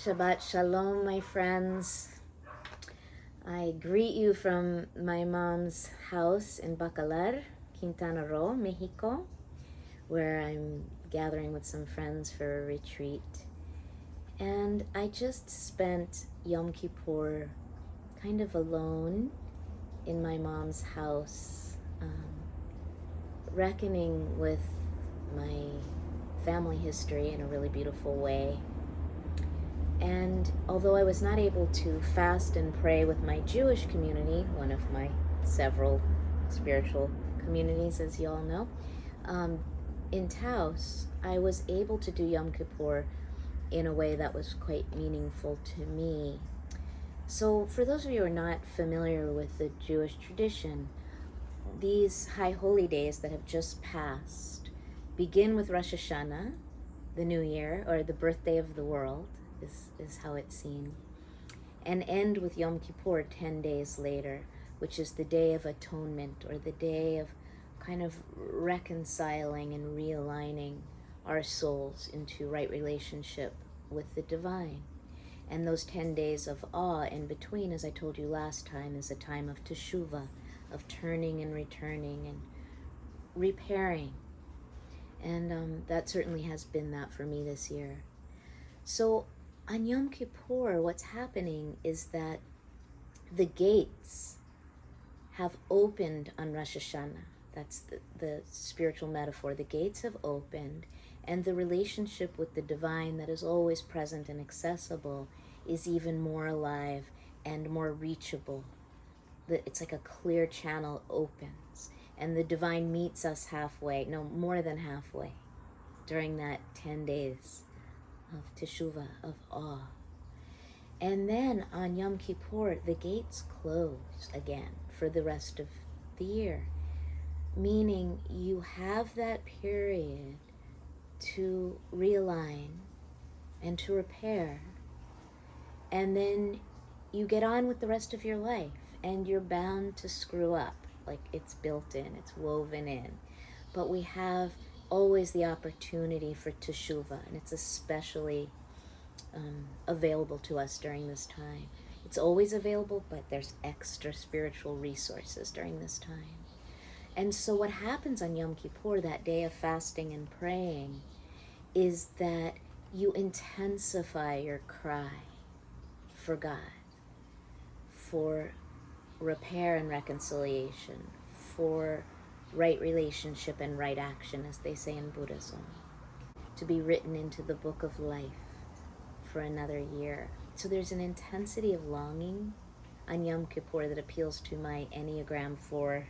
Shabbat Shalom, my friends. I greet you from my mom's house in Bacalar, Quintana Roo, Mexico, where I'm gathering with some friends for a retreat. And I just spent Yom Kippur kind of alone in my mom's house, reckoning with my family history in a really beautiful way. And although I was not able to fast and pray with my Jewish community, one of my several spiritual communities, as you all know, in Taos, I was able to do Yom Kippur in a way that was quite meaningful to me. So for those of you who are not familiar with the Jewish tradition, these high holy days that have just passed begin with Rosh Hashanah, the New Year, or the birthday of the world, is how it's seen, and end with Yom Kippur 10 days later, which is the Day of Atonement, or the day of kind of reconciling and realigning our souls into right relationship with the divine. And those 10 days of awe in between, as I told you last time, is a time of teshuvah, of turning and returning and repairing. And that certainly has been that for me this year. So on Yom Kippur, what's happening is that the gates have opened on Rosh Hashanah. That's the spiritual metaphor. The gates have opened, and the relationship with the divine that is always present and accessible is even more alive and more reachable. It's like a clear channel opens, and the divine meets us halfway, no, more than halfway, during that 10 days of teshuvah, of awe. And then on Yom Kippur, the gates close again for the rest of the year, meaning you have that period to realign and to repair, and then you get on with the rest of your life, and you're bound to screw up. Like, it's built in, it's woven in. But we have always the opportunity for teshuvah, and it's especially available to us during this time. It's always available, but there's extra spiritual resources during this time. And so what happens on Yom Kippur, that day of fasting and praying, is that you intensify your cry for God, for repair and reconciliation, for right relationship and right action, as they say in Buddhism, to be written into the book of life for another year. So there's an intensity of longing on Yom Kippur that appeals to my Enneagram 4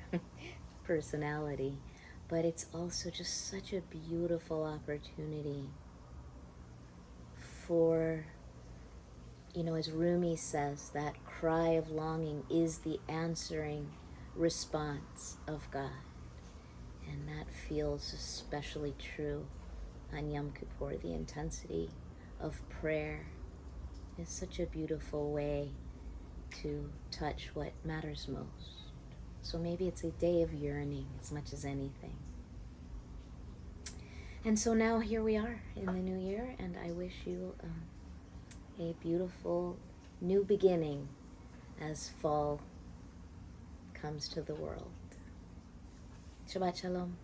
personality, but it's also just such a beautiful opportunity for, as Rumi says, that cry of longing is the answering response of God. And that feels especially true on Yom Kippur. The intensity of prayer is such a beautiful way to touch what matters most. So maybe it's a day of yearning as much as anything. And so now here we are in the new year, and I wish you a beautiful new beginning as fall comes to the world. Shabbat Shalom.